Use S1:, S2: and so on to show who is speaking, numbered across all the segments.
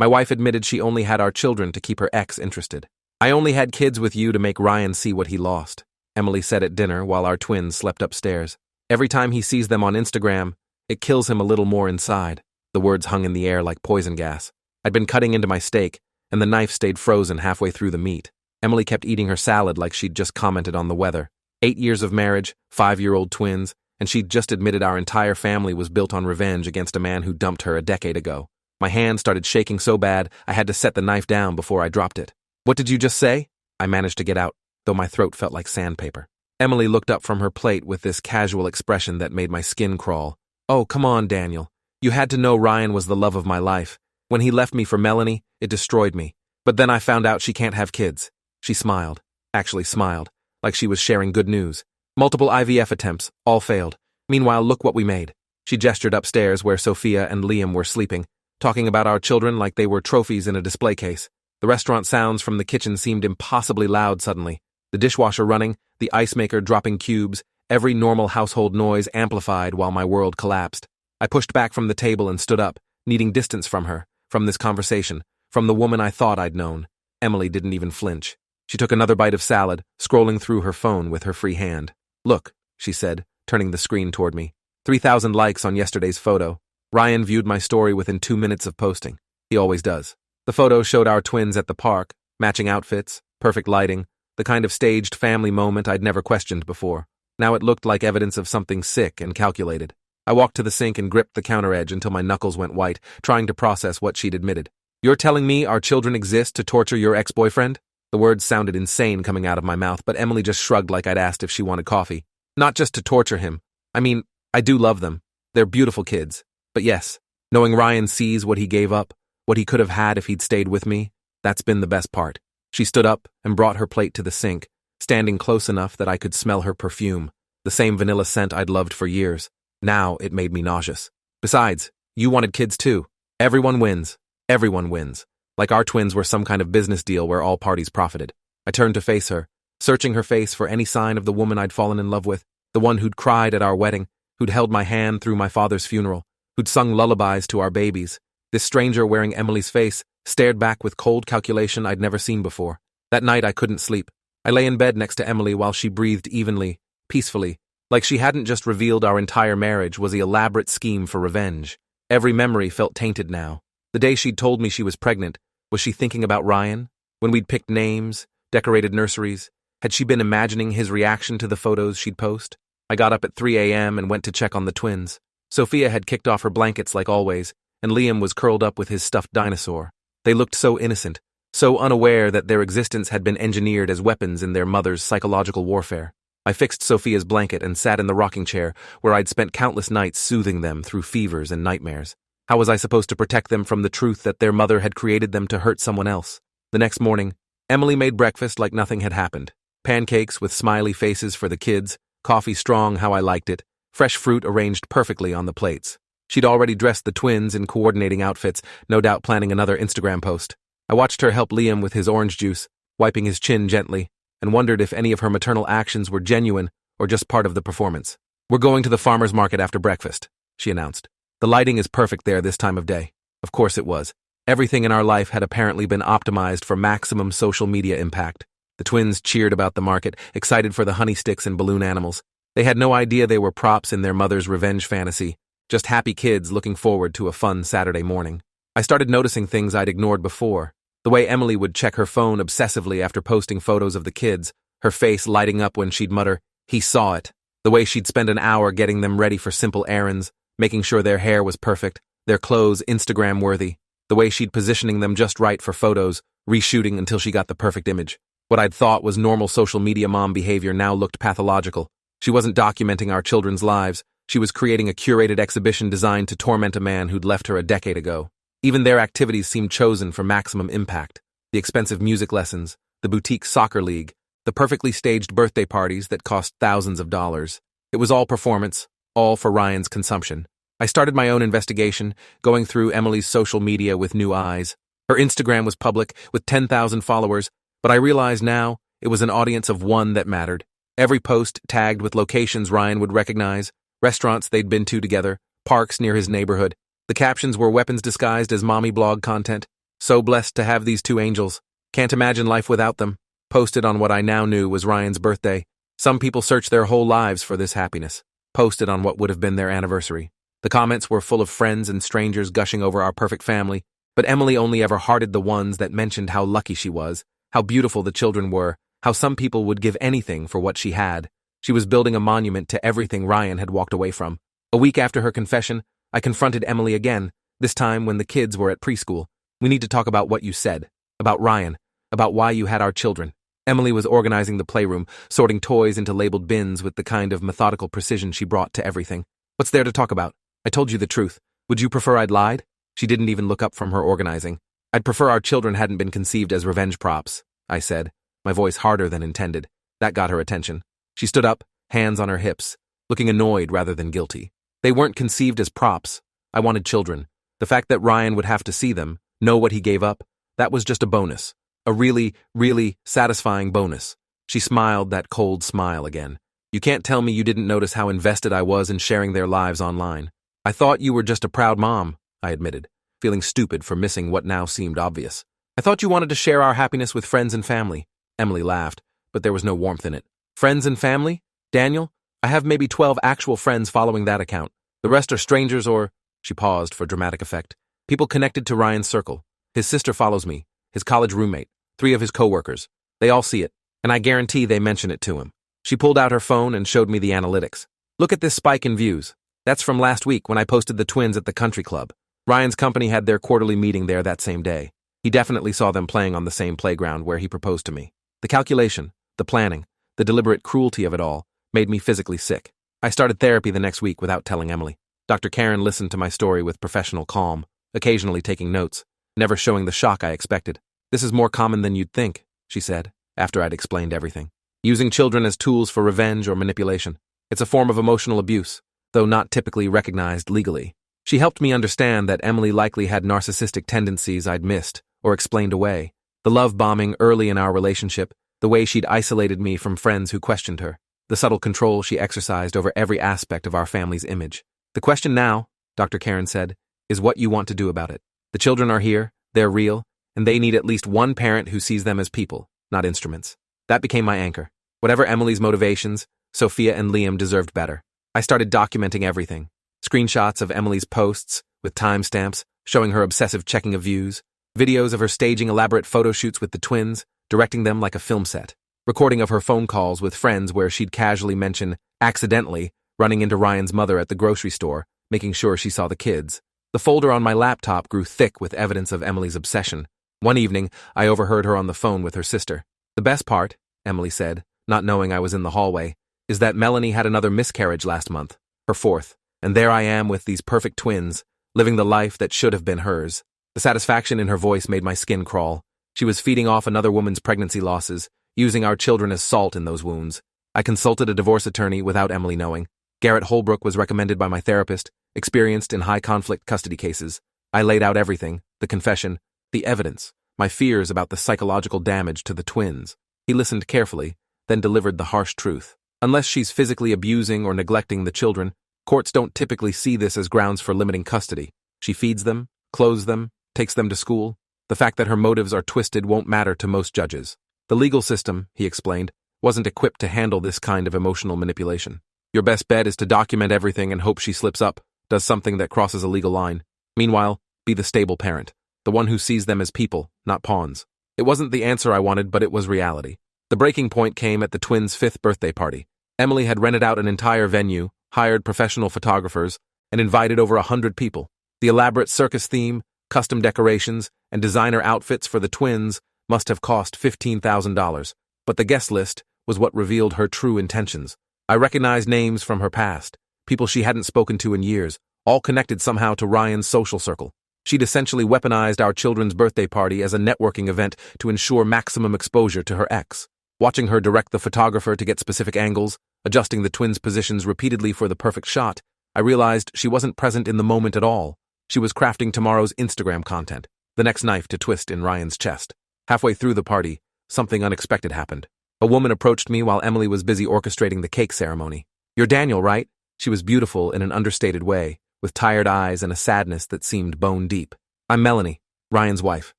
S1: My wife admitted she only had our children to keep her ex interested. I only had kids with you to make Ryan see what he lost, Emily said at dinner while our twins slept upstairs. Every time he sees them on Instagram, it kills him a little more inside. The words hung in the air like poison gas. I'd been cutting into my steak, and the knife stayed frozen halfway through the meat. Emily kept eating her salad like she'd just commented on the weather. 8 years of marriage, 5-year-old twins, and she'd just admitted our entire family was built on revenge against a man who dumped her a decade ago. My hand started shaking so bad I had to set the knife down before I dropped it. "What did you just say?" I managed to get out, though my throat felt like sandpaper. Emily looked up from her plate with this casual expression that made my skin crawl. "Oh, come on, Daniel. You had to know Ryan was the love of my life. When he left me for Melanie, it destroyed me. But then I found out she can't have kids." She smiled. Actually smiled, like she was sharing good news. "Multiple IVF attempts, all failed. Meanwhile, look what we made." She gestured upstairs where Sophia and Liam were sleeping, talking about our children like they were trophies in a display case. The restaurant sounds from the kitchen seemed impossibly loud suddenly. The dishwasher running, the ice maker dropping cubes, every normal household noise amplified while my world collapsed. I pushed back from the table and stood up, needing distance from her, from this conversation, from the woman I thought I'd known. Emily didn't even flinch. She took another bite of salad, scrolling through her phone with her free hand. "Look," she said, turning the screen toward me. 3,000 likes on yesterday's photo. Ryan viewed my story within 2 minutes of posting. He always does. The photo showed our twins at the park, matching outfits, perfect lighting, the kind of staged family moment I'd never questioned before. Now it looked like evidence of something sick and calculated. I walked to the sink and gripped the counter edge until my knuckles went white, trying to process what she'd admitted. "You're telling me our children exist to torture your ex-boyfriend?" The words sounded insane coming out of my mouth, but Emily just shrugged like I'd asked if she wanted coffee. "Not just to torture him. I mean, I do love them. They're beautiful kids. But yes, knowing Ryan sees what he gave up, what he could have had if he'd stayed with me, that's been the best part." She stood up and brought her plate to the sink, standing close enough that I could smell her perfume, the same vanilla scent I'd loved for years. Now it made me nauseous. "Besides, you wanted kids too. Everyone wins. Everyone wins. Like our twins were some kind of business deal where all parties profited." I turned to face her, searching her face for any sign of the woman I'd fallen in love with, the one who'd cried at our wedding, who'd held my hand through my father's funeral, who'd sung lullabies to our babies. This stranger wearing Emily's face stared back with cold calculation I'd never seen before. That night I couldn't sleep. I lay in bed next to Emily while she breathed evenly, peacefully, like she hadn't just revealed our entire marriage was the elaborate scheme for revenge. Every memory felt tainted now. The day she'd told me she was pregnant, was she thinking about Ryan? When we'd picked names, decorated nurseries, had she been imagining his reaction to the photos she'd post? I got up at 3 a.m. and went to check on the twins. Sophia had kicked off her blankets like always, and Liam was curled up with his stuffed dinosaur. They looked so innocent, so unaware that their existence had been engineered as weapons in their mother's psychological warfare. I fixed Sophia's blanket and sat in the rocking chair where I'd spent countless nights soothing them through fevers and nightmares. How was I supposed to protect them from the truth that their mother had created them to hurt someone else? The next morning, Emily made breakfast like nothing had happened. Pancakes with smiley faces for the kids, coffee strong how I liked it, fresh fruit arranged perfectly on the plates. She'd already dressed the twins in coordinating outfits, no doubt planning another Instagram post. I watched her help Liam with his orange juice, wiping his chin gently, and wondered if any of her maternal actions were genuine or just part of the performance. "We're going to the farmer's market after breakfast," she announced. "The lighting is perfect there this time of day." Of course it was. Everything in our life had apparently been optimized for maximum social media impact. The twins cheered about the market, excited for the honey sticks and balloon animals. They had no idea they were props in their mother's revenge fantasy, just happy kids looking forward to a fun Saturday morning. I started noticing things I'd ignored before. The way Emily would check her phone obsessively after posting photos of the kids, her face lighting up when she'd mutter, "He saw it." The way she'd spend an hour getting them ready for simple errands, making sure their hair was perfect, their clothes Instagram-worthy. The way she'd positioning them just right for photos, reshooting until she got the perfect image. What I'd thought was normal social media mom behavior now looked pathological. She wasn't documenting our children's lives. She was creating a curated exhibition designed to torment a man who'd left her a decade ago. Even their activities seemed chosen for maximum impact. The expensive music lessons, the boutique soccer league, the perfectly staged birthday parties that cost thousands of dollars. It was all performance, all for Ryan's consumption. I started my own investigation, going through Emily's social media with new eyes. Her Instagram was public, with 10,000 followers, but I realized now it was an audience of one that mattered. Every post tagged with locations Ryan would recognize, restaurants they'd been to together, parks near his neighborhood. The captions were weapons disguised as mommy blog content. So blessed to have these two angels. Can't imagine life without them. Posted on what I now knew was Ryan's birthday. Some people search their whole lives for this happiness. Posted on what would have been their anniversary. The comments were full of friends and strangers gushing over our perfect family, but Emily only ever hearted the ones that mentioned how lucky she was, how beautiful the children were, how some people would give anything for what she had. She was building a monument to everything Ryan had walked away from. A week after her confession, I confronted Emily again, this time when the kids were at preschool. We need to talk about what you said, about Ryan, about why you had our children. Emily was organizing the playroom, sorting toys into labeled bins with the kind of methodical precision she brought to everything. What's there to talk about? I told you the truth. Would you prefer I'd lied? She didn't even look up from her organizing. I'd prefer our children hadn't been conceived as revenge props, I said, my voice harder than intended. That got her attention. She stood up, hands on her hips, looking annoyed rather than guilty. They weren't conceived as props. I wanted children. The fact that Ryan would have to see them, know what he gave up, that was just a bonus. A really, really satisfying bonus. She smiled that cold smile again. You can't tell me you didn't notice how invested I was in sharing their lives online. I thought you were just a proud mom, I admitted, feeling stupid for missing what now seemed obvious. I thought you wanted to share our happiness with friends and family. Emily laughed, but there was no warmth in it. Friends and family? Daniel? I have maybe 12 actual friends following that account. The rest are strangers or, she paused for dramatic effect, people connected to Ryan's circle. His sister follows me, his college roommate, 3 of his coworkers. They all see it, and I guarantee they mention it to him. She pulled out her phone and showed me the analytics. Look at this spike in views. That's from last week when I posted the twins at the country club. Ryan's company had their quarterly meeting there that same day. He definitely saw them playing on the same playground where he proposed to me. The calculation, the planning, the deliberate cruelty of it all made me physically sick. I started therapy the next week without telling Emily. Dr. Karen listened to my story with professional calm, occasionally taking notes, never showing the shock I expected. This is more common than you'd think, she said, after I'd explained everything. Using children as tools for revenge or manipulation. It's a form of emotional abuse, though not typically recognized legally. She helped me understand that Emily likely had narcissistic tendencies I'd missed or explained away. The love bombing early in our relationship, the way she'd isolated me from friends who questioned her, the subtle control she exercised over every aspect of our family's image. The question now, Dr. Karen said, is what you want to do about it. The children are here, they're real, and they need at least one parent who sees them as people, not instruments. That became my anchor. Whatever Emily's motivations, Sophia and Liam deserved better. I started documenting everything. Screenshots of Emily's posts, with timestamps, showing her obsessive checking of views, videos of her staging elaborate photo shoots with the twins, directing them like a film set, recording of her phone calls with friends where she'd casually mention, accidentally, running into Ryan's mother at the grocery store, making sure she saw the kids. The folder on my laptop grew thick with evidence of Emily's obsession. One evening, I overheard her on the phone with her sister. The best part, Emily said, not knowing I was in the hallway, is that Melanie had another miscarriage last month, her 4th, and there I am with these perfect twins, living the life that should have been hers. The satisfaction in her voice made my skin crawl. She was feeding off another woman's pregnancy losses, using our children as salt in those wounds. I consulted a divorce attorney without Emily knowing. Garrett Holbrook was recommended by my therapist, experienced in high-conflict custody cases. I laid out everything, the confession, the evidence, my fears about the psychological damage to the twins. He listened carefully, then delivered the harsh truth. Unless she's physically abusing or neglecting the children, courts don't typically see this as grounds for limiting custody. She feeds them, clothes them, takes them to school. The fact that her motives are twisted won't matter to most judges. The legal system, he explained, wasn't equipped to handle this kind of emotional manipulation. Your best bet is to document everything and hope she slips up, does something that crosses a legal line. Meanwhile, be the stable parent, the one who sees them as people, not pawns. It wasn't the answer I wanted, but it was reality. The breaking point came at the twins' 5th birthday party. Emily had rented out an entire venue, hired professional photographers, and invited over 100 people. The elaborate circus theme, custom decorations, and designer outfits for the twins must have cost $15,000, but the guest list was what revealed her true intentions. I recognized names from her past, people she hadn't spoken to in years, all connected somehow to Ryan's social circle. She'd essentially weaponized our children's birthday party as a networking event to ensure maximum exposure to her ex. Watching her direct the photographer to get specific angles, adjusting the twins' positions repeatedly for the perfect shot, I realized she wasn't present in the moment at all. She was crafting tomorrow's Instagram content, the next knife to twist in Ryan's chest. Halfway through the party, something unexpected happened. A woman approached me while Emily was busy orchestrating the cake ceremony. "You're Daniel, right?" She was beautiful in an understated way, with tired eyes and a sadness that seemed bone deep. "I'm Melanie, Ryan's wife."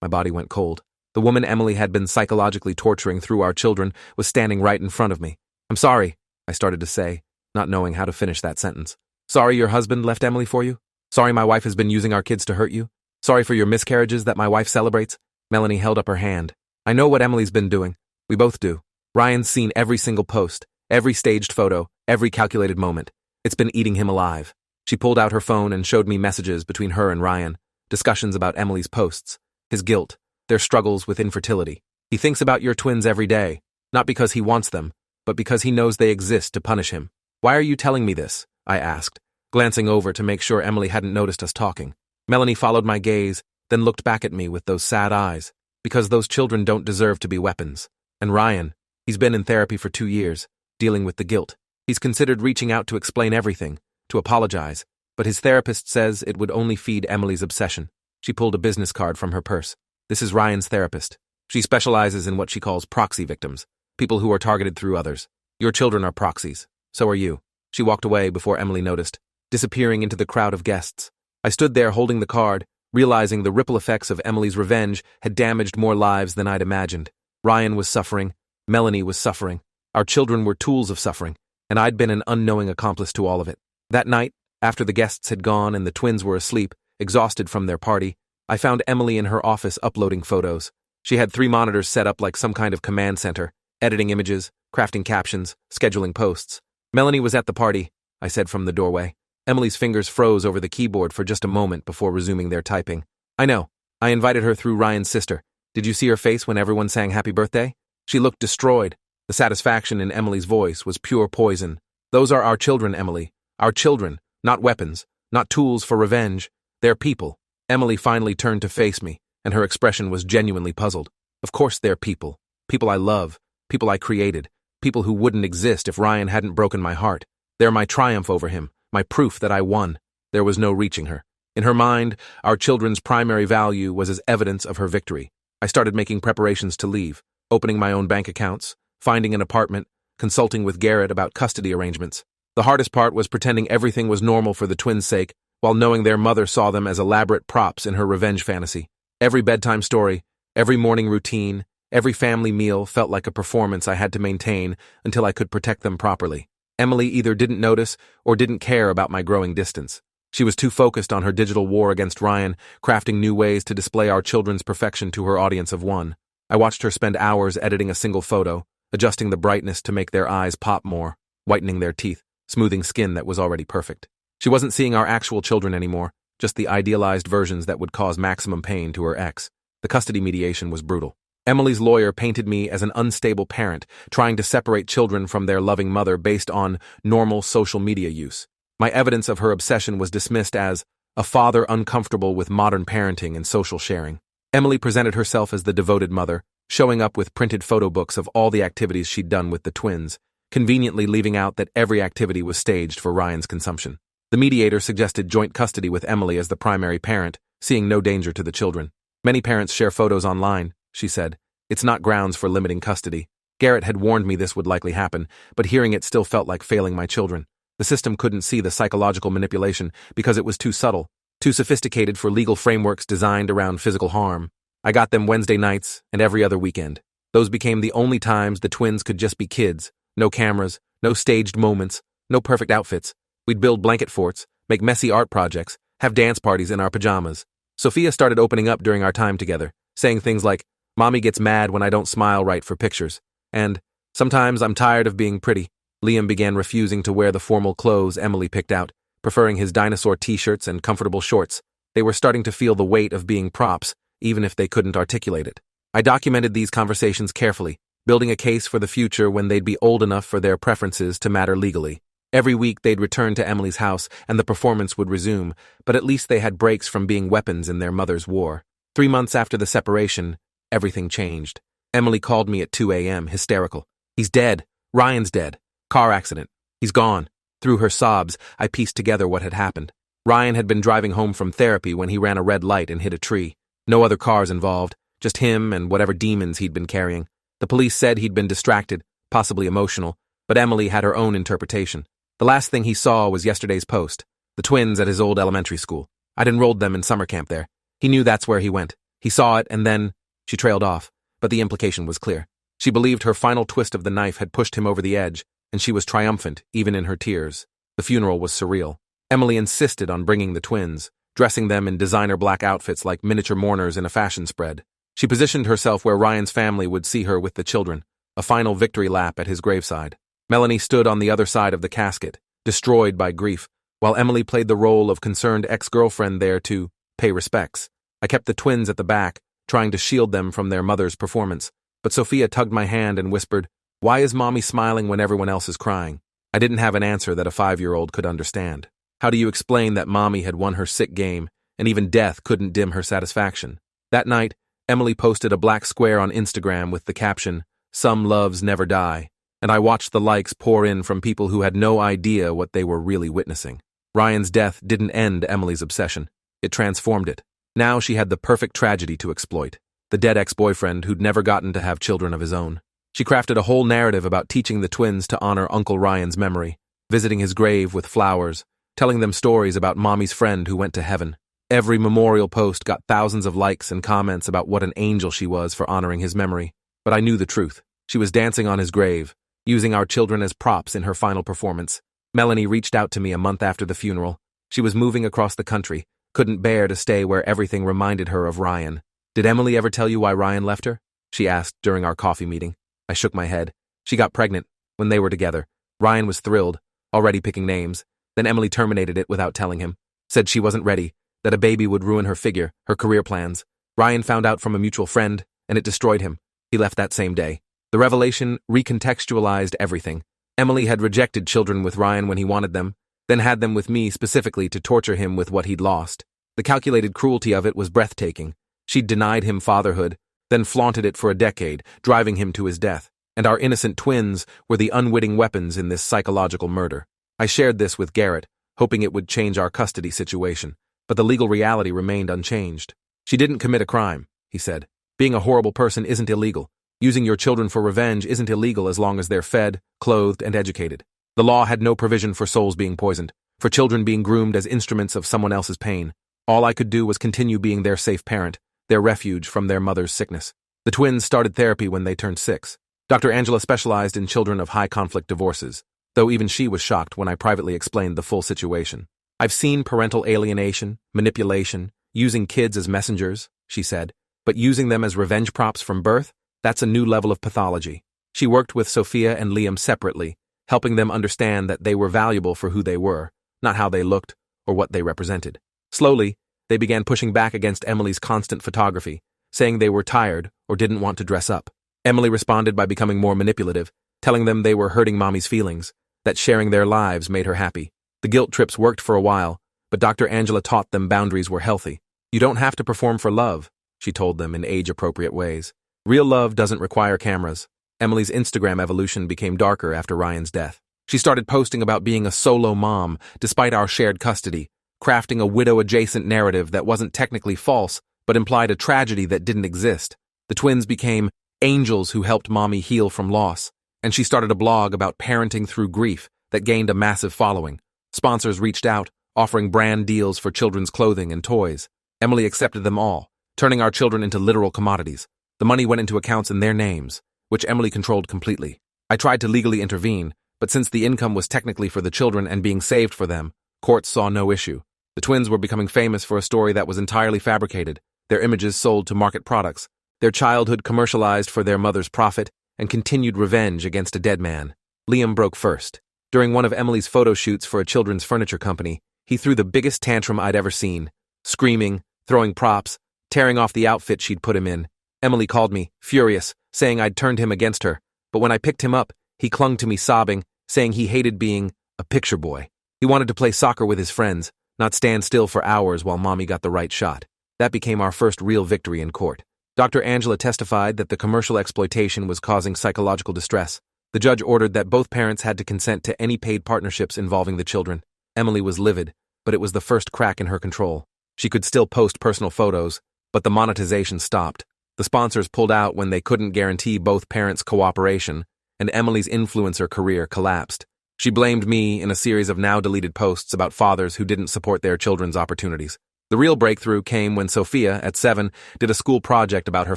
S1: My body went cold. The woman Emily had been psychologically torturing through our children was standing right in front of me. "I'm sorry," I started to say, not knowing how to finish that sentence. "Sorry your husband left Emily for you? Sorry my wife has been using our kids to hurt you? Sorry for your miscarriages that my wife celebrates?" Melanie held up her hand. "I know what Emily's been doing. We both do. Ryan's seen every single post, every staged photo, every calculated moment. It's been eating him alive." She pulled out her phone and showed me messages between her and Ryan, discussions about Emily's posts, his guilt, their struggles with infertility. "He thinks about your twins every day, not because he wants them, but because he knows they exist to punish him." "Why are you telling me this?" I asked, glancing over to make sure Emily hadn't noticed us talking. Melanie followed my gaze, then looked back at me with those sad eyes. "Because those children don't deserve to be weapons. And Ryan, he's been in therapy for 2 years, dealing with the guilt. He's considered reaching out to explain everything, to apologize, but his therapist says it would only feed Emily's obsession." She pulled a business card from her purse. "This is Ryan's therapist. She specializes in what she calls proxy victims, people who are targeted through others. Your children are proxies. So are you." She walked away before Emily noticed, disappearing into the crowd of guests. I stood there holding the card, realizing the ripple effects of Emily's revenge had damaged more lives than I'd imagined. Ryan was suffering. Melanie was suffering. Our children were tools of suffering, and I'd been an unknowing accomplice to all of it. That night, after the guests had gone and the twins were asleep, exhausted from their party, I found Emily in her office uploading photos. She had 3 monitors set up like some kind of command center, editing images, crafting captions, scheduling posts. "Melanie was at the party," I said from the doorway. Emily's fingers froze over the keyboard for just a moment before resuming their typing. "I know. I invited her through Ryan's sister. Did you see her face when everyone sang happy birthday?" She looked destroyed. The satisfaction in Emily's voice was pure poison. "Those are our children, Emily. Our children, not weapons, not tools for revenge. They're people." Emily finally turned to face me, and her expression was genuinely puzzled. "Of course they're people. People I love. People I created. People who wouldn't exist if Ryan hadn't broken my heart. They're my triumph over him, my proof that I won." There was no reaching her. In her mind, our children's primary value was as evidence of her victory. I started making preparations to leave, opening my own bank accounts, finding an apartment, consulting with Garrett about custody arrangements. The hardest part was pretending everything was normal for the twins' sake, while knowing their mother saw them as elaborate props in her revenge fantasy. Every bedtime story, every morning routine, every family meal felt like a performance I had to maintain until I could protect them properly. Emily either didn't notice or didn't care about my growing distance. She was too focused on her digital war against Ryan, crafting new ways to display our children's perfection to her audience of one. I watched her spend hours editing a single photo, adjusting the brightness to make their eyes pop more, whitening their teeth, smoothing skin that was already perfect. She wasn't seeing our actual children anymore, just the idealized versions that would cause maximum pain to her ex. The custody mediation was brutal. Emily's lawyer painted me as an unstable parent, trying to separate children from their loving mother based on normal social media use. My evidence of her obsession was dismissed as a father uncomfortable with modern parenting and social sharing. Emily presented herself as the devoted mother, showing up with printed photo books of all the activities she'd done with the twins, conveniently leaving out that every activity was staged for Ryan's consumption. The mediator suggested joint custody with Emily as the primary parent, seeing no danger to the children. "Many parents share photos online," she said. "It's not grounds for limiting custody." Garrett had warned me this would likely happen, but hearing it still felt like failing my children. The system couldn't see the psychological manipulation because it was too subtle, too sophisticated for legal frameworks designed around physical harm. I got them Wednesday nights and every other weekend. Those became the only times the twins could just be kids. No cameras, no staged moments, no perfect outfits. We'd build blanket forts, make messy art projects, have dance parties in our pajamas. Sophia started opening up during our time together, saying things like, "Mommy gets mad when I don't smile right for pictures," and "Sometimes I'm tired of being pretty." Liam began refusing to wear the formal clothes Emily picked out, preferring his dinosaur t-shirts and comfortable shorts. They were starting to feel the weight of being props, even if they couldn't articulate it. I documented these conversations carefully, building a case for the future when they'd be old enough for their preferences to matter legally. Every week they'd return to Emily's house and the performance would resume, but at least they had breaks from being weapons in their mother's war. 3 months after the separation, everything changed. Emily called me at 2 a.m., hysterical. "He's dead. Ryan's dead. Car accident. He's gone." Through her sobs, I pieced together what had happened. Ryan had been driving home from therapy when he ran a red light and hit a tree. No other cars involved, just him and whatever demons he'd been carrying. The police said he'd been distracted, possibly emotional, but Emily had her own interpretation. The last thing he saw was yesterday's post, the twins at his old elementary school. I'd enrolled them in summer camp there. He knew that's where he went. He saw it and then, she trailed off, but the implication was clear. She believed her final twist of the knife had pushed him over the edge, and she was triumphant, even in her tears. The funeral was surreal. Emily insisted on bringing the twins, dressing them in designer black outfits like miniature mourners in a fashion spread. She positioned herself where Ryan's family would see her with the children, a final victory lap at his graveside. Melanie stood on the other side of the casket, destroyed by grief, while Emily played the role of concerned ex-girlfriend there to pay respects. I kept the twins at the back, trying to shield them from their mother's performance, but Sophia tugged my hand and whispered, "Why is Mommy smiling when everyone else is crying?" I didn't have an answer that a 5-year-old could understand. How do you explain that Mommy had won her sick game, and even death couldn't dim her satisfaction? That night, Emily posted a black square on Instagram with the caption, "Some loves never die," and I watched the likes pour in from people who had no idea what they were really witnessing. Ryan's death didn't end Emily's obsession. It transformed it. Now she had the perfect tragedy to exploit. The dead ex-boyfriend who'd never gotten to have children of his own. She crafted a whole narrative about teaching the twins to honor Uncle Ryan's memory, visiting his grave with flowers, telling them stories about Mommy's friend who went to heaven. Every memorial post got thousands of likes and comments about what an angel she was for honoring his memory. But I knew the truth. She was dancing on his grave, using our children as props in her final performance. Melanie reached out to me a month after the funeral. She was moving across the country, couldn't bear to stay where everything reminded her of Ryan. "Did Emily ever tell you why Ryan left her?" she asked during our coffee meeting. I shook my head. She got pregnant when they were together. Ryan was thrilled, already picking names. Then Emily terminated it without telling him. Said she wasn't ready, that a baby would ruin her figure, her career plans. Ryan found out from a mutual friend, and it destroyed him. He left that same day. The revelation recontextualized everything. Emily had rejected children with Ryan when he wanted them, then had them with me specifically to torture him with what he'd lost. The calculated cruelty of it was breathtaking. She'd denied him fatherhood, then flaunted it for a decade, driving him to his death. And our innocent twins were the unwitting weapons in this psychological murder. I shared this with Garrett, hoping it would change our custody situation, but the legal reality remained unchanged. "She didn't commit a crime," he said. "Being a horrible person isn't illegal. Using your children for revenge isn't illegal as long as they're fed, clothed, and educated. The law had no provision for souls being poisoned, for children being groomed as instruments of someone else's pain. All I could do was continue being their safe parent, their refuge from their mother's sickness." The twins started therapy when they turned 6. Dr. Angela specialized in children of high-conflict divorces, though even she was shocked when I privately explained the full situation. "I've seen parental alienation, manipulation, using kids as messengers," she said, "but using them as revenge props from birth? That's a new level of pathology." She worked with Sophia and Liam separately, helping them understand that they were valuable for who they were, not how they looked or what they represented. Slowly, they began pushing back against Emily's constant photography, saying they were tired or didn't want to dress up. Emily responded by becoming more manipulative, telling them they were hurting Mommy's feelings, that sharing their lives made her happy. The guilt trips worked for a while, but Dr. Angela taught them boundaries were healthy. "You don't have to perform for love," she told them in age-appropriate ways. "Real love doesn't require cameras." Emily's Instagram evolution became darker after Ryan's death. She started posting about being a solo mom, despite our shared custody, crafting a widow-adjacent narrative that wasn't technically false, but implied a tragedy that didn't exist. The twins became angels who helped Mommy heal from loss, and she started a blog about parenting through grief that gained a massive following. Sponsors reached out, offering brand deals for children's clothing and toys. Emily accepted them all, turning our children into literal commodities. The money went into accounts in their names, which Emily controlled completely. I tried to legally intervene, but since the income was technically for the children and being saved for them, courts saw no issue. The twins were becoming famous for a story that was entirely fabricated, their images sold to market products, their childhood commercialized for their mother's profit, and continued revenge against a dead man. Liam broke first. During one of Emily's photo shoots for a children's furniture company, he threw the biggest tantrum I'd ever seen, screaming, throwing props, tearing off the outfit she'd put him in. Emily called me, furious, saying I'd turned him against her, but when I picked him up, he clung to me sobbing, saying he hated being a picture boy. He wanted to play soccer with his friends, not stand still for hours while Mommy got the right shot. That became our first real victory in court. Dr. Angela testified that the commercial exploitation was causing psychological distress. The judge ordered that both parents had to consent to any paid partnerships involving the children. Emily was livid, but it was the first crack in her control. She could still post personal photos, but the monetization stopped. The sponsors pulled out when they couldn't guarantee both parents' cooperation, and Emily's influencer career collapsed. She blamed me in a series of now-deleted posts about fathers who didn't support their children's opportunities. The real breakthrough came when Sophia, at 7, did a school project about her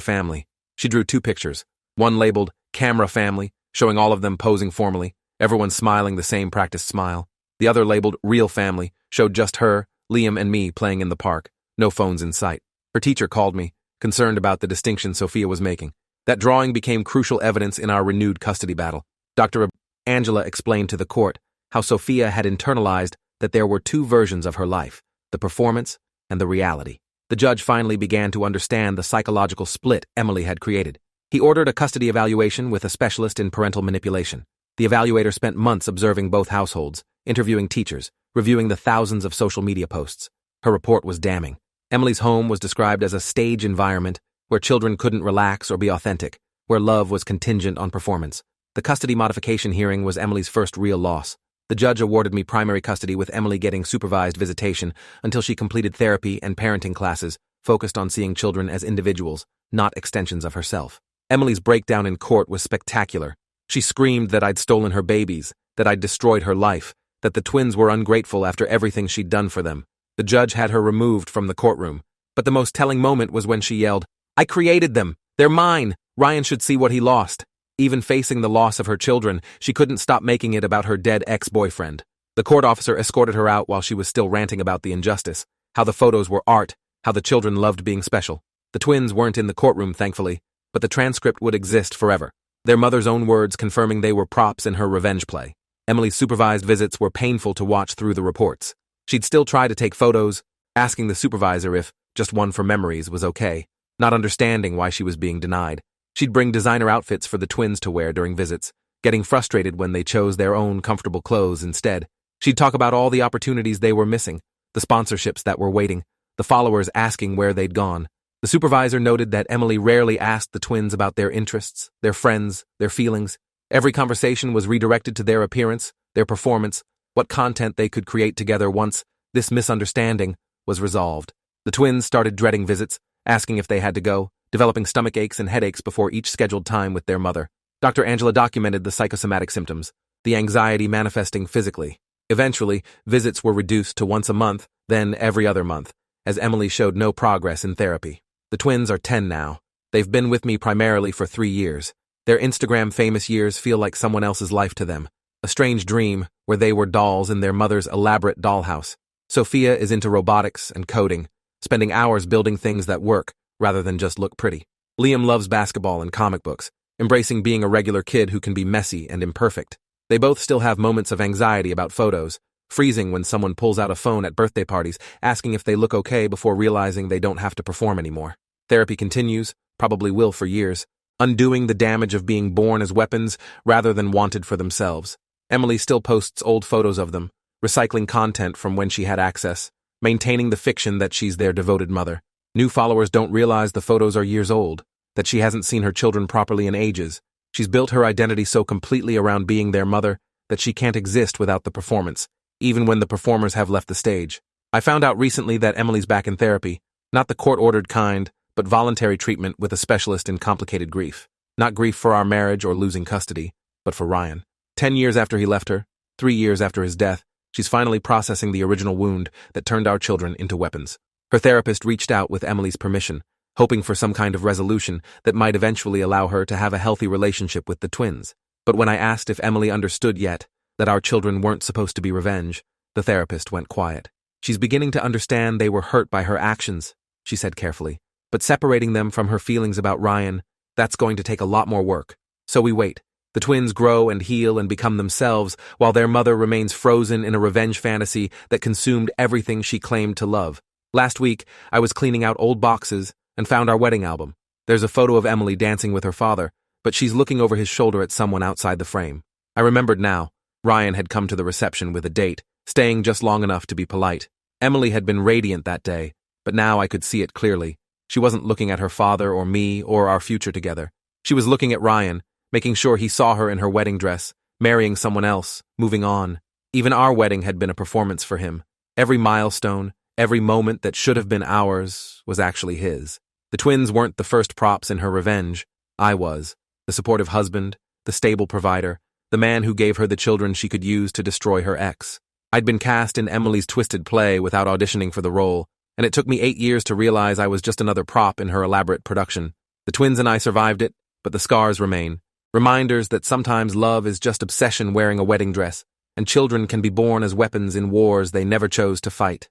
S1: family. She drew 2 pictures, one labeled Camera Family, showing all of them posing formally, everyone smiling the same practiced smile. The other labeled Real Family showed just her, Liam, and me playing in the park, no phones in sight. Her teacher called me, concerned about the distinction Sophia was making. That drawing became crucial evidence in our renewed custody battle. Dr. Angela explained to the court how Sophia had internalized that there were 2 versions of her life, the performance and the reality. The judge finally began to understand the psychological split Emily had created. He ordered a custody evaluation with a specialist in parental manipulation. The evaluator spent months observing both households, interviewing teachers, reviewing the thousands of social media posts. Her report was damning. Emily's home was described as a stage environment where children couldn't relax or be authentic, where love was contingent on performance. The custody modification hearing was Emily's first real loss. The judge awarded me primary custody with Emily getting supervised visitation until she completed therapy and parenting classes focused on seeing children as individuals, not extensions of herself. Emily's breakdown in court was spectacular. She screamed that I'd stolen her babies, that I'd destroyed her life, that the twins were ungrateful after everything she'd done for them. The judge had her removed from the courtroom. But the most telling moment was when she yelled, "I created them! They're mine! Ryan should see what he lost." Even facing the loss of her children, she couldn't stop making it about her dead ex-boyfriend. The court officer escorted her out while she was still ranting about the injustice, how the photos were art, how the children loved being special. The twins weren't in the courtroom, thankfully, but the transcript would exist forever. Their mother's own words confirming they were props in her revenge play. Emily's supervised visits were painful to watch through the reports. She'd still try to take photos, asking the supervisor if just one for memories was okay, not understanding why she was being denied. She'd bring designer outfits for the twins to wear during visits, getting frustrated when they chose their own comfortable clothes instead. She'd talk about all the opportunities they were missing, the sponsorships that were waiting, the followers asking where they'd gone. The supervisor noted that Emily rarely asked the twins about their interests, their friends, their feelings. Every conversation was redirected to their appearance, their performance, what content they could create together once this misunderstanding was resolved. The twins started dreading visits, asking if they had to go, developing stomach aches and headaches before each scheduled time with their mother. Dr. Angela documented the psychosomatic symptoms, the anxiety manifesting physically. Eventually, visits were reduced to once a month, then every other month, as Emily showed no progress in therapy. The twins are 10 now. They've been with me primarily for 3 years. Their Instagram famous years feel like someone else's life to them. A strange dream where they were dolls in their mother's elaborate dollhouse. Sophia is into robotics and coding, spending hours building things that work rather than just look pretty. Liam loves basketball and comic books, embracing being a regular kid who can be messy and imperfect. They both still have moments of anxiety about photos, freezing when someone pulls out a phone at birthday parties, asking if they look okay before realizing they don't have to perform anymore. Therapy continues, probably will for years, undoing the damage of being born as weapons rather than wanted for themselves. Emily still posts old photos of them, recycling content from when she had access, maintaining the fiction that she's their devoted mother. New followers don't realize the photos are years old, that she hasn't seen her children properly in ages. She's built her identity so completely around being their mother that she can't exist without the performance, even when the performers have left the stage. I found out recently that Emily's back in therapy, not the court-ordered kind, but voluntary treatment with a specialist in complicated grief. Not grief for our marriage or losing custody, but for Ryan. 10 years after he left her, 3 years after his death, she's finally processing the original wound that turned our children into weapons. Her therapist reached out with Emily's permission, hoping for some kind of resolution that might eventually allow her to have a healthy relationship with the twins. But when I asked if Emily understood yet that our children weren't supposed to be revenge, the therapist went quiet. She's beginning to understand they were hurt by her actions, she said carefully. But separating them from her feelings about Ryan, that's going to take a lot more work. So we wait. The twins grow and heal and become themselves, while their mother remains frozen in a revenge fantasy that consumed everything she claimed to love. Last week, I was cleaning out old boxes and found our wedding album. There's a photo of Emily dancing with her father, but she's looking over his shoulder at someone outside the frame. I remembered now. Ryan had come to the reception with a date, staying just long enough to be polite. Emily had been radiant that day, but now I could see it clearly. She wasn't looking at her father or me or our future together. She was looking at Ryan, making sure he saw her in her wedding dress, marrying someone else, moving on. Even our wedding had been a performance for him. Every milestone, every moment that should have been ours was actually his. The twins weren't the first props in her revenge. I was. The supportive husband, the stable provider, the man who gave her the children she could use to destroy her ex. I'd been cast in Emily's twisted play without auditioning for the role, and it took me 8 years to realize I was just another prop in her elaborate production. The twins and I survived it, but the scars remain. Reminders that sometimes love is just obsession wearing a wedding dress, and children can be born as weapons in wars they never chose to fight.